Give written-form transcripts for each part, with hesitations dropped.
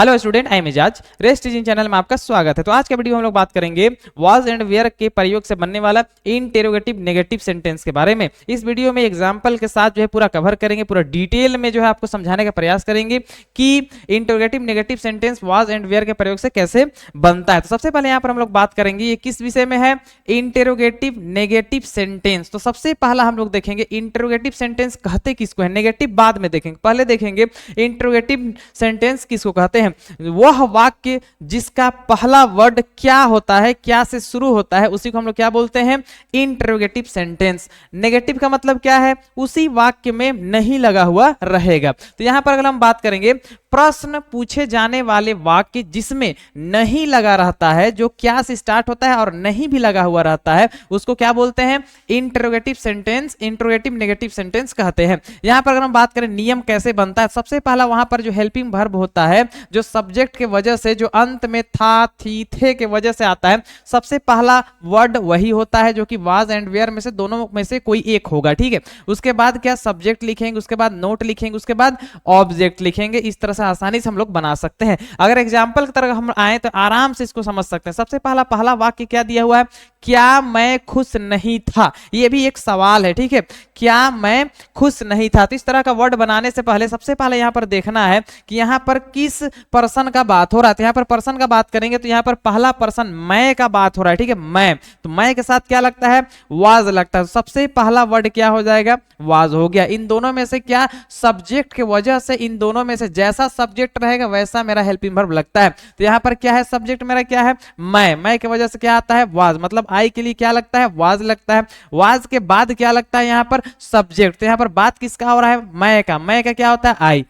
Hello student, I am Ejaz. Rest teaching channel में आपका स्वागत है। तो आज के वीडियो में हम लोग बात करेंगे वाज एंड वेयर के प्रयोग से बनने वाला इंटेरोगेटिव नेगेटिव सेंटेंस के बारे में। इस वीडियो में एग्जांपल के साथ जो है पूरा कवर करेंगे, पूरा डिटेल में जो है आपको समझाने का प्रयास करेंगे कि interrogative negative sentence was and were के प्रयोग से कैसे बनता है। तो सबसे पहले यहाँ पर हम लोग बात करेंगे ये किस विषय में है, इंटेरोगेटिव नेगेटिव सेंटेंस। तो सबसे पहला हम लोग देखेंगे इंटेरोगेटिव सेंटेंस कहते किसको है, नेगेटिव बाद में देखेंगे, पहले देखेंगे इंटेरोगेटिव सेंटेंस किसको कहते हैं। वह वाक्य जिसका पहला वर्ड क्या होता है, क्या से शुरू होता है, उसी को हम लोग क्या बोलते हैं, इंटरोगेटिव सेंटेंस। नेगेटिव का मतलब क्या है, उसी वाक्य में नहीं लगा हुआ रहेगा। तो यहां पर अगर हम बात करेंगे प्रश्न पूछे जाने वाले वाक्य जिसमें नहीं लगा रहता है, जो क्या से स्टार्ट होता है और नहीं भी लगा हुआ रहता है, उसको क्या बोलते हैं, interrogative sentence, interrogative negative sentence कहते हैं। यहां पर अगर हम बात करें नियम कैसे बनता है, सबसे पहला वहां पर जो हेल्पिंग वर्ब होता है, जो सब्जेक्ट के वजह से, जो अंत में था, थी, थे के वजह से आता है, सबसे पहला वर्ड वही होता है जो कि वाज एंड वेयर में से दोनों में से कोई एक होगा। ठीक है, उसके बाद क्या सब्जेक्ट लिखेंगे, उसके बाद नोट लिखेंगे, उसके बाद ऑब्जेक्ट लिखेंगे। इस तरह से आसानी से हम लोग बना सकते हैं। अगर एग्जाम्पल की तरह हम आए तो आराम से इसको समझ सकते हैं। सबसे पहला वाक्य क्या दिया हुआ है, क्या मैं खुश नहीं था। ये भी एक सवाल है, ठीक है, क्या मैं खुश नहीं था। तो इस तरह का वर्ड बनाने से पहले सबसे पहले यहां पर देखना है कि यहां पर किस पर्सन का बात हो रहा है। तो यहां पर पर्सन का बात करेंगे तो यहां पर पहला पर्सन मैं का बात हो रहा है, ठीक है, मैं। तो मैं के साथ क्या लगता है, वाज लगता है। तो सबसे पहला वर्ड क्या हो जाएगा, वाज हो गया। इन दोनों में से क्या, सब्जेक्ट की वजह से, इन दोनों में से जैसा सब्जेक्ट रहेगा वैसा मेरा हेल्पिंग वर्ब लगता है। तो यहां पर क्या है, सब्जेक्ट मेरा क्या है, मैं की वजह से क्या आता है, वाज। मतलब आई के लिए क्या लगता है, वाज लगता है। वाज के बाद क्या लगता है यहां पर, सब्जेक्ट। तो यहां पर बात किसका हो रहा है, मैं का क्या होता है, आई।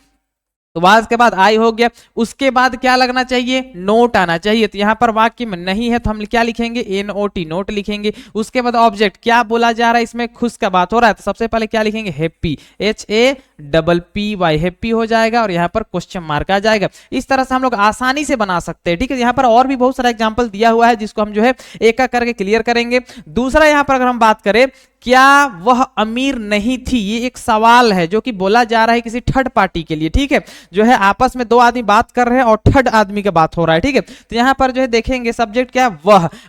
तो वाज के बाद आई हो गया। उसके बाद क्या लगना चाहिए, नोट आना चाहिए। तो यहां पर वाक्य में नहीं है तो हम क्या लिखेंगे, NOT, नोट लिखेंगे। उसके बाद ऑब्जेक्ट, क्या बोला जा रहा है, इसमें खुश का बात हो रहा है, तो सबसे पहले क्या लिखेंगे, हैप्पी, HAPPY, हैप्पी हो जाएगा और यहां पर क्वेश्चन मार्क आ जाएगा। इस तरह से हम लोग आसानी से बना सकते हैं। ठीक है, यहां पर और भी बहुत सारा एग्जांपल दिया हुआ है जिसको हम जो है एक एक करके क्लियर करेंगे। दूसरा यहां पर अगर हम बात करें, क्या वह अमीर नहीं थी, ये एक सवाल है जो कि बोला जा रहा है किसी थर्ड पार्टी के लिए। ठीक है, जो है आपस में दो आदमी बात कर रहे हैं और थर्ड आदमी की बात हो रहा है। ठीक है, तो यहां पर जो है देखेंगे सब्जेक्ट क्या है,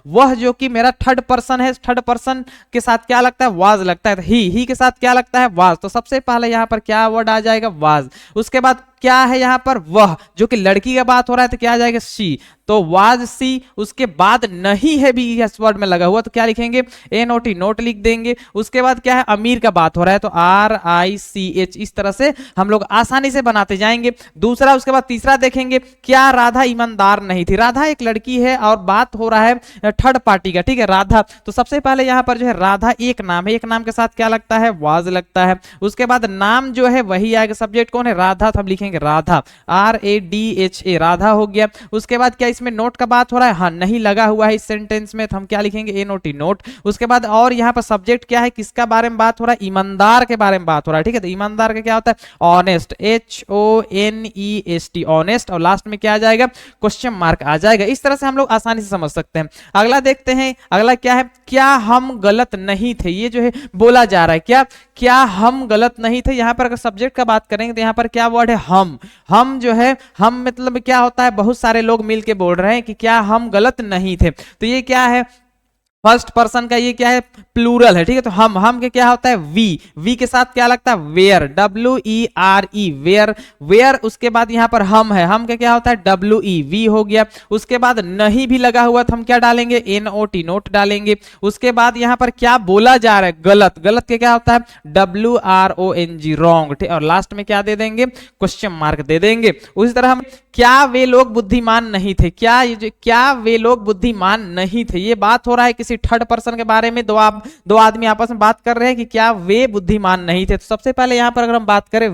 वह जो कि मेरा थर्ड पर्सन है, थर्ड पर्सन के साथ क्या लगता है, वाज लगता है। ही के साथ क्या लगता है, वाज। तो सबसे पहले यहां पर क्या वर्ड आ जाएगा, वाज। उसके बाद क्या है यहां पर, वह जो कि लड़की का बात हो रहा है, तो क्या आ जाएगा, सी। तो वाज सी। उसके बाद नहीं है भी इस वर्ड में लगा हुआ, तो क्या लिखेंगे, NOT, नोट लिख देंगे। उसके बाद क्या है, अमीर का बात हो रहा है, तो RICH। इस तरह से हम लोग आसानी से बनाते जाएंगे। दूसरा, उसके बाद तीसरा देखेंगे, क्या राधा ईमानदार नहीं थी। राधा एक लड़की है और बात हो रहा है थर्ड पार्टी का, ठीक है, राधा। तो सबसे पहले यहां पर जो है राधा एक नाम है, एक नाम के साथ क्या लगता है, वाज लगता है। उसके बाद नाम जो है वही आएगा, सब्जेक्ट कौन है, राधा, तो हम लिखेंगे राधा, RADHA, राधा हो गया। उसके बाद क्या इसमें नोट का बात हो रहा है, हाँ, नहीं लगा हुआ है इस सेंटेंस में, तो हम क्या लिखेंगे, NOT, नोट। उसके बाद और यहां पर सब्जेक्ट क्या है, किसका बारे में बात हो रहा है, ईमानदार के बारे में बात हो रहा है। ठीक है, तो ईमानदार का क्या होता है, ऑनेस्ट, HONEST, ऑनेस्ट। और लास्ट में क्या आ जाएगा, क्वेश्चन मार्क आ जाएगा। इस तरह से हम लोग आसानी से समझ सकते हैं। अगला देखते हैं, अगला क्या है, क्या हम गलत नहीं थे। ये जो है बोला जा रहा है, क्या हम गलत नहीं थे। यहां पर अगर सब्जेक्ट का बात करेंगे तो यहां पर क्या वर्ड है, हम जो है, हम मतलब क्या होता है, बहुत सारे लोग मिलके बोल रहे हैं कि क्या हम गलत नहीं थे। तो ये क्या है, फर्स्ट पर्सन का ये क्या है, प्लूरल है। ठीक है, तो हम के क्या होता है, वी के साथ क्या लगता है, वेयर, WERE, वेयर। उसके बाद यहां पर हम के क्या होता है, WE, हो गया। उसके बाद नहीं भी लगा हुआ तो हम क्या डालेंगे, NOT, नोट डालेंगे। उसके बाद यहां पर क्या बोला जा रहा है, गलत के क्या होता है, WRONG, रॉन्ग। ठीक, और लास्ट में क्या दे देंगे, क्वेश्चन मार्क दे देंगे। उसी तरह हम, क्या वे लोग बुद्धिमान नहीं थे। क्या वे लोग बुद्धिमान नहीं थे, ये बात हो रहा है किसी थर्ड पर्सन के बारे में। दो आदमी आपस में बात कर रहे हैं कि क्या वे बुद्धिमान नहीं थे। तो सबसे पहले यहां पर अगर हम बात करें,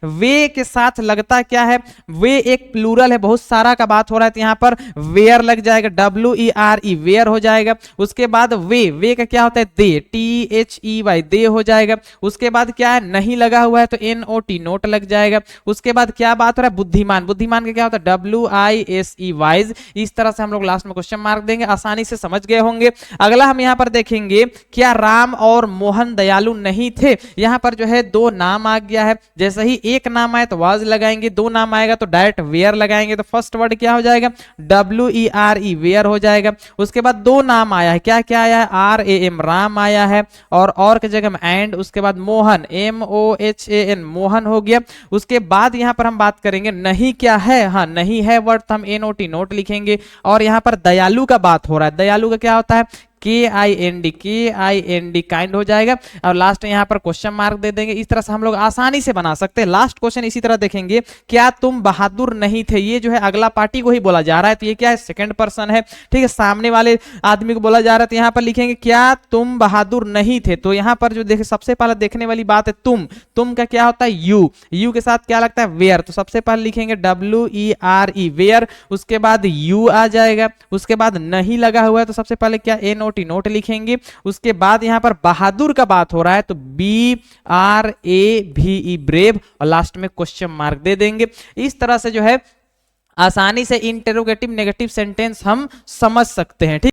वे के साथ लगता क्या है, वे एक प्लूरल है, बहुत सारा का बात हो रहा है, तो यहां पर वेयर लग जाएगा, WERE, वेयर हो जाएगा। उसके बाद वे का क्या होता है, दे, THEY, दे हो जाएगा। उसके बाद क्या है, नहीं लगा हुआ है तो NOT, नोट लग जाएगा। उसके बाद क्या बात हो रहा है, बुद्धिमान का क्या होता है, WISE, वाइज। इस तरह से हम लोग लास्ट में क्वेश्चन मार्क देंगे। आसानी से समझ गए होंगे। अगला हम यहाँ पर देखेंगे क्या राम और मोहन दयालु नहीं थे। यहाँ पर जो है दो नाम आ गया है, जैसे ही एक नाम आए तो वाज लगाएंगे, दो नाम आएगा तो डायरेक्ट वेयर लगाएंगे, तो फर्स्ट वर्ड क्या हो जाएगा WERE वेयर हो जाएगा। उसके बाद दो नाम आया है, क्या क्या आया है RAM राम आया है, और की जगह में एंड, उसके बाद मोहन MOHAN मोहन हो गया। उसके बाद यहाँ पर हम बात करेंगे नहीं क्या है, हाँ नहीं है वर्ड तो हम NOT नोट लिखेंगे। और यहाँ पर दयालु का बात हो रहा है, दयालु का क्या होता है KIND काइंड हो जाएगा। और लास्ट में यहाँ पर क्वेश्चन मार्क दे देंगे। इस तरह से हम लोग आसानी से बना सकते हैं। लास्ट क्वेश्चन इसी तरह देखेंगे, क्या तुम बहादुर नहीं थे, ये जो है अगला पार्टी को ही बोला जा रहा है, तो ये क्या है सेकंड पर्सन है, ठीक है, सामने वाले आदमी को बोला जा रहा है। तो यहाँ पर लिखेंगे क्या तुम बहादुर नहीं थे, तो यहाँ पर जो देखे सबसे पहले देखने वाली बात है तुम का क्या होता है यू के साथ क्या लगता है वेयर, तो सबसे पहले लिखेंगे WERE वेयर, उसके बाद यू आ जाएगा, उसके बाद नहीं लगा हुआ है तो सबसे पहले क्या नोट लिखेंगे। उसके बाद यहां पर बहादुर का बात हो रहा है तो BRAVE ब्रेव, और लास्ट में क्वेश्चन मार्क दे देंगे। इस तरह से जो है आसानी से इंटेरोगेटिव नेगेटिव सेंटेंस हम समझ सकते हैं, ठीक।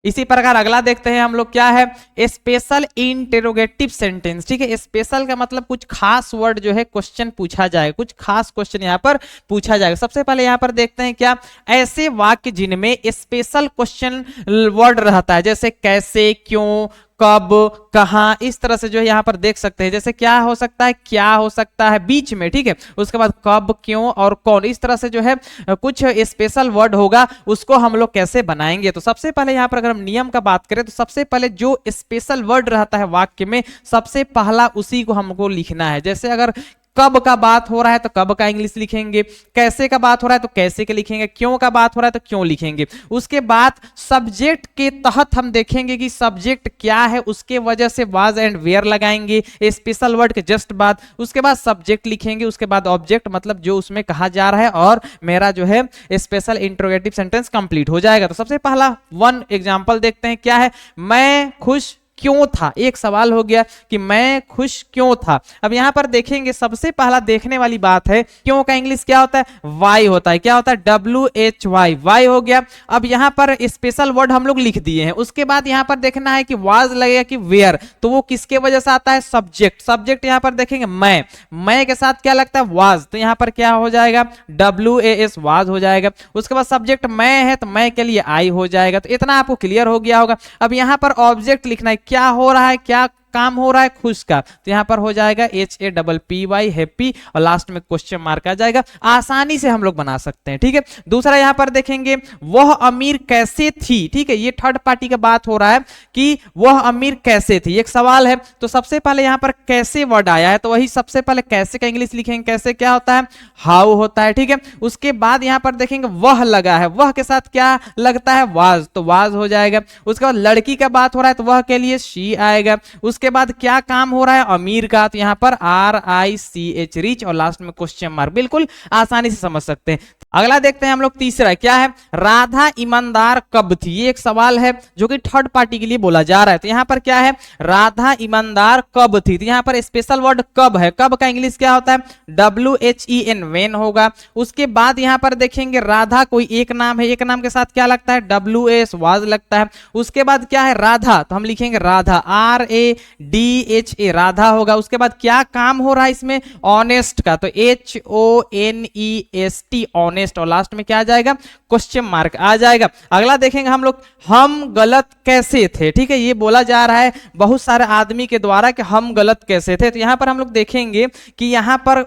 इसी प्रकार अगला देखते हैं हम लोग क्या है स्पेशल इंटेरोगेटिव सेंटेंस, ठीक है। स्पेशल का मतलब कुछ खास वर्ड जो है क्वेश्चन पूछा जाएगा, कुछ खास क्वेश्चन यहाँ पर पूछा जाएगा। सबसे पहले यहाँ पर देखते हैं क्या ऐसे वाक्य जिनमें स्पेशल क्वेश्चन वर्ड रहता है, जैसे कैसे, क्यों, कब, कहां, इस तरह से जो है यहाँ पर देख सकते हैं। जैसे क्या हो सकता है, क्या हो सकता है बीच में, ठीक है। उसके बाद कब, क्यों और कौन, इस तरह से जो है कुछ स्पेशल वर्ड होगा, उसको हम लोग कैसे बनाएंगे। तो सबसे पहले यहाँ पर अगर हम नियम का बात करें तो सबसे पहले जो स्पेशल वर्ड रहता है वाक्य में, सबसे पहला उसी को हमको लिखना है। जैसे अगर कब का बात हो रहा है तो कब का इंग्लिश लिखेंगे, कैसे का बात हो रहा है तो कैसे के लिखेंगे, क्यों का बात हो रहा है तो क्यों लिखेंगे। उसके बाद सब्जेक्ट के तहत हम देखेंगे कि सब्जेक्ट क्या है, उसके वजह से वाज एंड वेयर लगाएंगे स्पेशल वर्ड के जस्ट बाद। उसके बाद सब्जेक्ट लिखेंगे, उसके बाद ऑब्जेक्ट मतलब जो उसमें कहा जा रहा है, और मेरा जो है स्पेशल इंट्रोगेटिव सेंटेंस कंप्लीट हो जाएगा। तो सबसे पहला वन एग्जांपल देखते हैं, क्या है मैं खुश क्यों था। एक सवाल हो गया कि मैं खुश क्यों था। अब यहां पर देखेंगे सबसे पहला देखने वाली बात है क्यों का इंग्लिश क्या होता है वाई होता है, क्या होता है WHY वाई हो गया। अब यहां पर स्पेशल वर्ड हम लोग लिख दिए हैं। उसके बाद यहां पर देखना है कि वाज लगेगा कि वेयर, तो वो किसके वजह से आता है सब्जेक्ट यहां पर देखेंगे मैं के साथ क्या लगता है वाज, तो यहां पर क्या हो जाएगा WAS वाज हो जाएगा। उसके बाद सब्जेक्ट मैं है तो मैं के लिए आई हो जाएगा। तो इतना आपको क्लियर हो गया होगा। अब यहां पर ऑब्जेक्ट लिखना है, क्या हो रहा है, क्या काम हो रहा है खुश का, तो यहां पर हो जाएगा HAPPY हैप्पी, और लास्ट में क्वेश्चन मार्क आ जाएगा। आसानी से हम लोग बना सकते हैं, ठीक है। दूसरा यहां पर देखेंगे वह अमीर कैसे थी, ठीक है। ये थर्ड पार्टी का बात हो रहा है कि वह अमीर कैसे थी, एक सवाल है। तो सबसे पहले यहां पर कैसे वर्ड आया है, तो वही सबसे पहले कैसे का इंग्लिश लिखेंगे। कैसे क्या होता है हाउ होता है, ठीक है। उसके बाद यहां पर देखेंगे वह लगा है, वह के साथ क्या लगता है वाज, तो वाज हो जाएगा। उसके बाद लड़की का बात हो रहा है तो वह के लिए शी आएगा। उसके बाद क्या काम हो रहा है अमीर का, तो यहां पर RICH रिच, और लास्ट में क्वेश्चन मार्क। बिल्कुल आसानी से समझ सकते हैं। अगला देखते हैं हम लोग तीसरा, क्या है राधा ईमानदार कब थी। ये एक सवाल है जो कि थर्ड पार्टी के लिए बोला जा रहा है। तो यहां पर क्या है राधा ईमानदार कब थी, तो यहां पर स्पेशल वर्ड कब है। कब का इंग्लिश क्या होता है WHEN वेन होगा। उसके बाद यहां पर देखेंगे राधा कोई एक नाम है, एक नाम के साथ क्या लगता है WAS वाज लगता है। उसके बाद क्या है राधा, तो हम लिखेंगे राधा RADHA राधा होगा। उसके बाद क्या काम हो रहा है इसमें ऑनेस्ट का, तो HONEST ऑनेस्ट, और लास्ट में क्या आ जाएगा क्वेश्चन मार्क आ जाएगा। अगला देखेंगे हम लोग हम गलत कैसे थे, ठीक है। ये बोला जा रहा है बहुत सारे आदमी के द्वारा कि हम गलत कैसे थे। तो यहां पर हम लोग देखेंगे कि यहां पर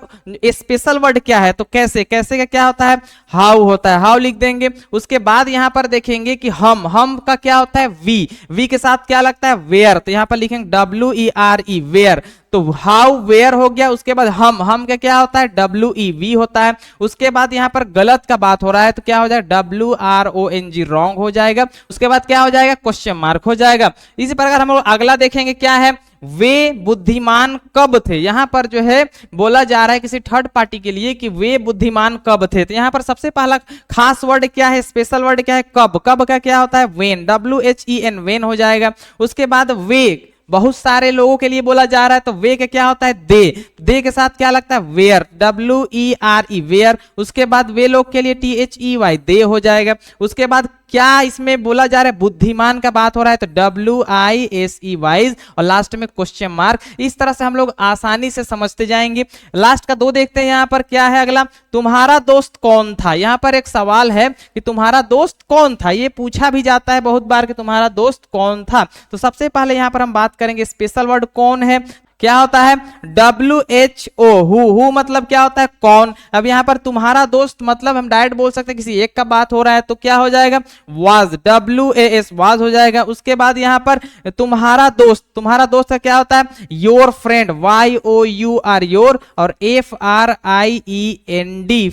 स्पेशल वर्ड क्या है, तो कैसे का क्या होता है हाउ होता है, हाउ लिख देंगे। उसके बाद यहां पर देखेंगे कि हम का क्या होता है वी के साथ क्या लगता है वेयर, तो यहां पर लिखेंगे WERE वेयर, तो हाउ वेयर हो गया। उसके बाद हम का क्या होता है WEV होता है। उसके बाद यहां पर गलत का बात हो रहा है तो क्या हो जाएगा WRONG रॉन्ग हो जाएगा। उसके बाद क्या हो जाएगा क्वेश्चन मार्क हो जाएगा। इसी प्रकार हम लोग अगला देखेंगे, क्या है वे बुद्धिमान कब थे। यहां पर जो है बोला जा रहा है किसी थर्ड पार्टी के लिए कि वे बुद्धिमान कब थे। तो यहां पर सबसे पहला खास वर्ड क्या है, स्पेशल वर्ड क्या है कब का क्या होता है वेन WHEN वेन हो जाएगा। उसके बाद वे बहुत सारे लोगों के लिए बोला जा रहा है तो वे का क्या होता है दे के साथ क्या लगता है वेयर, WERE वेयर। उसके बाद वे लोग के लिए THEY दे हो जाएगा। उसके बाद क्या इसमें बोला जा रहा है बुद्धिमान का बात हो रहा है तो WISE वाइज, और लास्ट में क्वेश्चन मार्क। इस तरह से हम लोग आसानी से समझते जाएंगे। लास्ट का 2 देखते हैं यहाँ पर क्या है अगला, तुम्हारा दोस्त कौन था। यहाँ पर एक सवाल है कि तुम्हारा दोस्त कौन था, ये पूछा भी जाता है बहुत बार कि तुम्हारा दोस्त कौन था। तो सबसे पहले यहाँ पर हम बात करेंगे स्पेशल वर्ड कौन है, क्या होता है WHO, हु मतलब क्या होता है कौन। अब यहाँ पर तुम्हारा दोस्त मतलब हम डायरेक्ट बोल सकते हैं किसी एक का बात हो रहा है तो क्या हो जाएगा वाज, WAS वाज हो जाएगा। उसके बाद यहाँ पर तुम्हारा दोस्त का क्या होता है योर फ्रेंड, YOUR योर, और FRIEND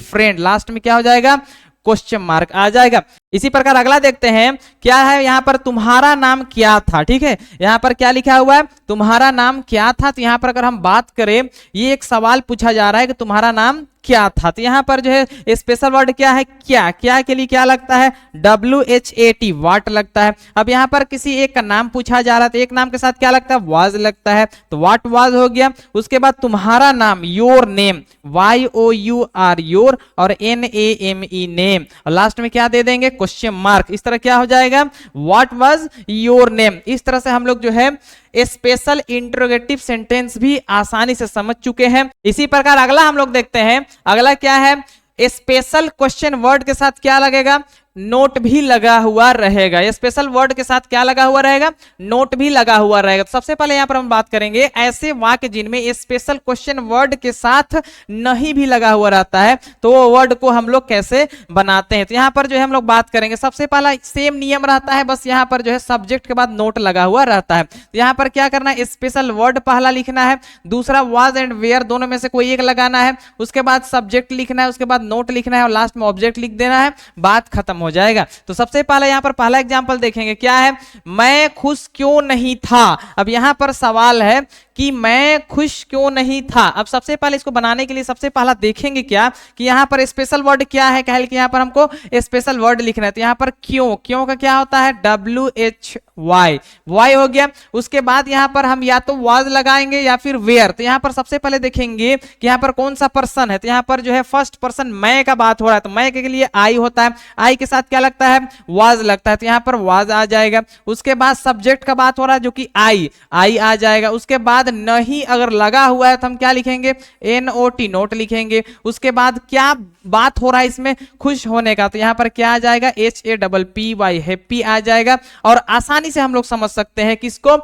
फ्रेंड, लास्ट में क्या हो जाएगा क्वेश्चन मार्क आ जाएगा। इसी प्रकार अगला देखते हैं क्या है यहाँ पर तुम्हारा नाम क्या था। ठीक है, यहाँ पर क्या लिखा हुआ है तुम्हारा नाम क्या था। तो यहाँ पर अगर हम बात करें ये एक सवाल पूछा जा रहा है कि तुम्हारा नाम क्या था, तो यहाँ पर जो है स्पेशल वर्ड क्या है क्या के लिए क्या लगता है WHAT वाट लगता है। अब यहाँ पर किसी एक का नाम पूछा जा रहा है तो एक नाम के साथ क्या लगता है वाज लगता है तो वाट वाज हो गया। उसके बाद तुम्हारा नाम योर नेम, YOUR योर, और NAME नेम, और लास्ट में क्या दे देंगे क्वेश्चन मार्क। इस तरह क्या हो जाएगा व्हाट वाज योर नेम। इस तरह से हम लोग जो है स्पेशल इंटरोगेटिव सेंटेंस भी आसानी से समझ चुके हैं। इसी प्रकार अगला हम लोग देखते हैं, अगला क्या है स्पेशल क्वेश्चन वर्ड के साथ क्या लगेगा नोट भी लगा हुआ रहेगा। स्पेशल वर्ड के साथ क्या लगा हुआ रहेगा नोट भी लगा हुआ रहेगा। तो सबसे पहले यहां पर हम बात करेंगे ऐसे वाक्य जिनमें स्पेशल क्वेश्चन वर्ड के साथ नहीं भी लगा हुआ रहता है तो वो वर्ड को हम लोग कैसे बनाते हैं। तो यहां पर जो है हम लोग बात करेंगे, सबसे पहला सेम नियम रहता है, बस यहां पर जो है सब्जेक्ट के बाद नोट लगा हुआ रहता है। तो यहां पर क्या करना है स्पेशल वर्ड पहला लिखना है, दूसरा वाज एंड वेयर दोनों में से कोई एक लगाना है, उसके बाद सब्जेक्ट लिखना है, उसके बाद नोट लिखना है और लास्ट में ऑब्जेक्ट लिख देना है, बात खत्म हो जाएगा। तो सबसे पहले यहां पर पहला एग्जांपल देखेंगे क्या है मैं खुश क्यों नहीं था। अब यहां पर सवाल है कि मैं खुश क्यों नहीं था। अब सबसे पहले इसको बनाने के लिए सबसे पहला देखेंगे क्या कि यहां पर स्पेशल वर्ड क्या है, कह कि यहां पर हमको स्पेशल वर्ड लिखना है। तो यहां पर क्यों का क्या होता है WHY वाई हो गया। उसके बाद यहां पर हम या तो वाज लगाएंगे या फिर वेयर। तो यहां पर सबसे पहले देखेंगे कि यहां पर कौन सा पर्सन है। तो यहां पर जो है फर्स्ट पर्सन मैं का बात हो रहा है तो मैं के लिए आई होता है, आई के साथ क्या लगता है वाज लगता है तो यहां पर वाज आ जाएगा। उसके बाद सब्जेक्ट का बात हो रहा है जो कि आई आ जाएगा। उसके बाद नहीं अगर लगा हुआ है तो हम क्या लिखेंगे NOT नोट लिखेंगे। उसके बाद क्या बात हो रहा है इसमें खुश होने का तो यहां पर क्या आ जाएगा HAPPY हैप्पी आ जाएगा। और आसानी से हम लोग समझ सकते हैं किसको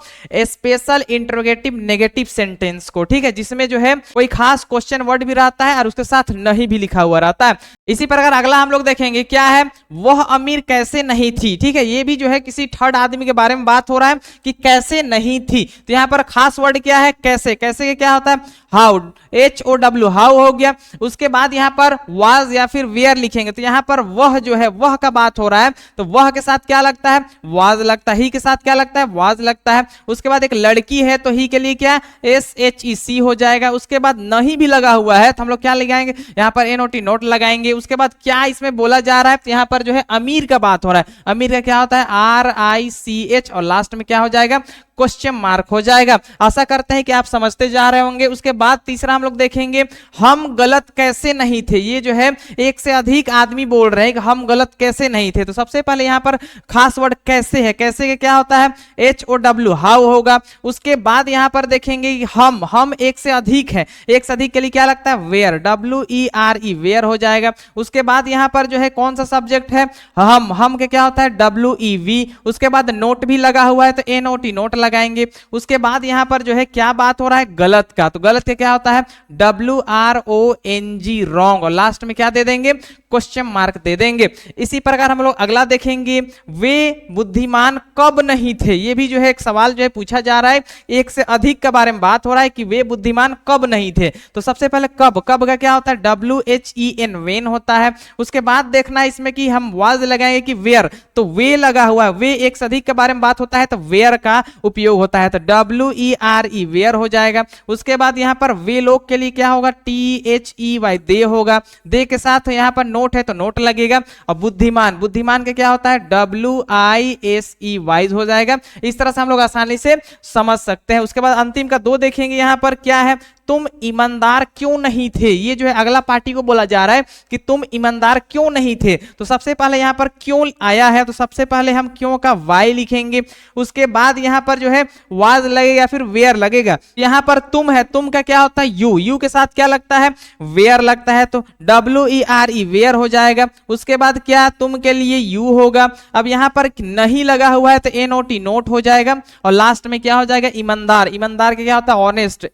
स्पेशल इंटरोगेटिव नेगेटिव सेंटेंस को, ठीक है, जिसमें जो है कोई खास क्वेश्चन वर्ड भी रहता है और उसके साथ नहीं भी लिखा हुआ रहता है। इसी प्रकार अगला हम लोग देखेंगे क्या है वह अमीर कैसे नहीं थी। ठीक है, ये भी जो है किसी थर्ड आदमी के बारे में बात हो रहा है कि कैसे नहीं थी। तो यहां पर खास वर्ड क्या है कैसे के क्या होता है हाउ, HOW हाउ हो गया। उसके बाद यहां पर वाज या फिर वेयर लिखेंगे तो यहां पर वह जो है वह का बात हो रहा है तो वह के साथ क्या लगता है वाज लगता है, ही के साथ क्या लगता है वाज लगता है। उसके बाद एक लड़की है तो ही के लिए क्या SHEC हो जाएगा। उसके बाद नहीं भी लगा हुआ है तो हम लोग क्या लगाएंगे यहां पर NOT नोट लगाएंगे। उसके बाद क्या इसमें बोला जा रहा है तो यहां पर जो है अमीर का बात हो रहा है, अमीर का क्या होता है RICH और लास्ट में क्या हो जाएगा क्वेश्चन मार्क हो जाएगा। आशा करते हैं कि आप समझते जा रहे होंगे। उसके बाद तीसरा हम लोग देखेंगे हम गलत कैसे नहीं थे। ये जो है एक से अधिक आदमी बोल रहे हैं कि हम गलत कैसे नहीं थे। तो सबसे पहले यहां पर खास वर्ड कैसे है, कैसे के क्या होता है HOW हाउ होगा। उसके बाद यहां पर देखेंगे हम एक से अधिक है, एक से अधिक के लिए क्या लगता है वेयर WERE वेयर हो जाएगा। उसके बाद यहां पर जो है कौन सा सब्जेक्ट है हम के क्या होता है WEV। उसके बाद नोट भी लगा हुआ है तो NOT नोट लगाएंगे। उसके बाद यहां पर जो है क्या बात हो रहा है गलत का तो गलत के क्या होता है WRONG रॉन्ग और लास्ट में क्या दे देंगे क्वेश्चन मार्क दे देंगे। इसी प्रकार हम लोग अगला देखेंगे वे बुद्धिमान कब नहीं थे। ये भी जो है एक सवाल जो है पूछा जा रहा है, एक से अधिक के बारे में बात हो रहा है कि वे बुद्धिमान कब नहीं थे। तो सबसे पहले कब का क्या होता है WHEN वेन होता है। उसके बाद देखना इसमें कि हम वाज लगाएंगे कि वेयर तो वे लगा हुआ है, वे एक से अधिक के बारे में बात होता है तो वेयर का उपयोग होता है, तो WERE वेयर हो जाएगा। उसके बाद यहाँ पर वे लोग के लिए क्या होगा, THEY दे होगा, दे के साथ यहाँ पर नोट है तो नोट लगेगा। और बुद्धिमान, बुद्धिमान के क्या होता है, WISE वाइज हो जाएगा। इस तरह से हम लोग आसानी से समझ सकते हैं। उसके बाद अंतिम का 2 देखेंगे, यहाँ पर क्या है, तुम ईमानदार क्यों नहीं थे। ये जो है अगला पार्टी को बोला जा रहा है कि तुम ईमानदार क्यों नहीं थे। तो सबसे पहले यहाँ पर क्यों आया है, तो सबसे पहले हम क्यों का वाई लिखेंगे। उसके बाद यहाँ पर जो है वाज लगेगा, फिर वेयर लगेगा। यहाँ पर तुम है, तुम का क्या होता है, यू के साथ क्या लगता है, वेयर लगता है, तो WERE वेयर हो जाएगा। उसके बाद क्या, तुम के लिए यू होगा। अब यहाँ पर नहीं लगा हुआ है तो NOT नोट हो जाएगा। और लास्ट में क्या हो जाएगा, ईमानदार, ईमानदार के क्या होता है, ऑनेस्ट,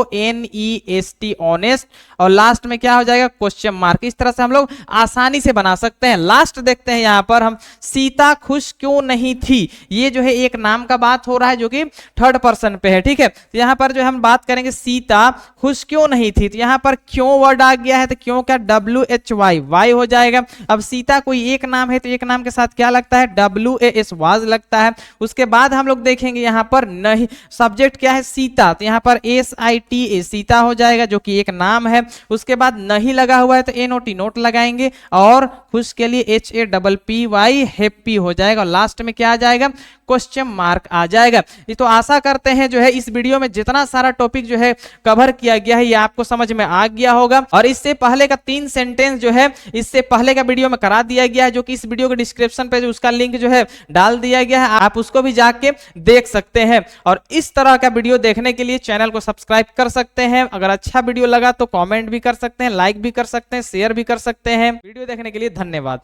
HONEST ऑनेस्ट। और लास्ट में क्या हो जाएगा, क्वेश्चन मार्क। इस तरह से हम लोग आसानी से बना सकते हैं। लास्ट देखते हैं यहाँ पर हम, सीता खुश क्यों नहीं थी। ये जो है एक नाम का बात हो रहा है जो कि थर्ड पर्सन पे है, ठीक है। तो यहाँ पर जो हम बात करेंगे सीता खुश क्यों नहीं थी, तो यहाँ पर क्यों वर्ड आ गया है, तो क्यों क्या, WHY वाई हो जाएगा। अब सीता कोई एक नाम है तो एक नाम के साथ क्या लगता है, WAS वाज लगता है। उसके बाद हम लोग देखेंगे यहाँ पर नहीं, सब्जेक्ट क्या है, सीता, तो यहाँ पर SITA सीता हो जाएगा जो कि एक नाम है। उसके बाद नहीं लगा हुआ है तो NOT नोट लगाएंगे। और खुश के लिए HAPPY हैप्पी हो जाएगा। और लास्ट में क्या आ जाएगा, क्वेश्चन मार्क आ जाएगा। ये तो आशा करते हैं जो है इस वीडियो में जितना सारा टॉपिक जो है कवर किया गया है ये आपको समझ में आ गया होगा। और इससे पहले का 3 सेंटेंस जो है इससे पहले का वीडियो में करा दिया गया है, जो कि इस वीडियो के डिस्क्रिप्शन पे जो उसका लिंक जो है डाल दिया गया है, आप उसको भी जाके देख सकते हैं। और इस तरह का वीडियो देखने के लिए चैनल को सब्सक्राइब कर सकते हैं। अगर अच्छा वीडियो लगा तो कमेंट भी कर सकते हैं, लाइक भी कर सकते हैं, शेयर भी कर सकते हैं। वीडियो देखने के लिए धन्यवाद।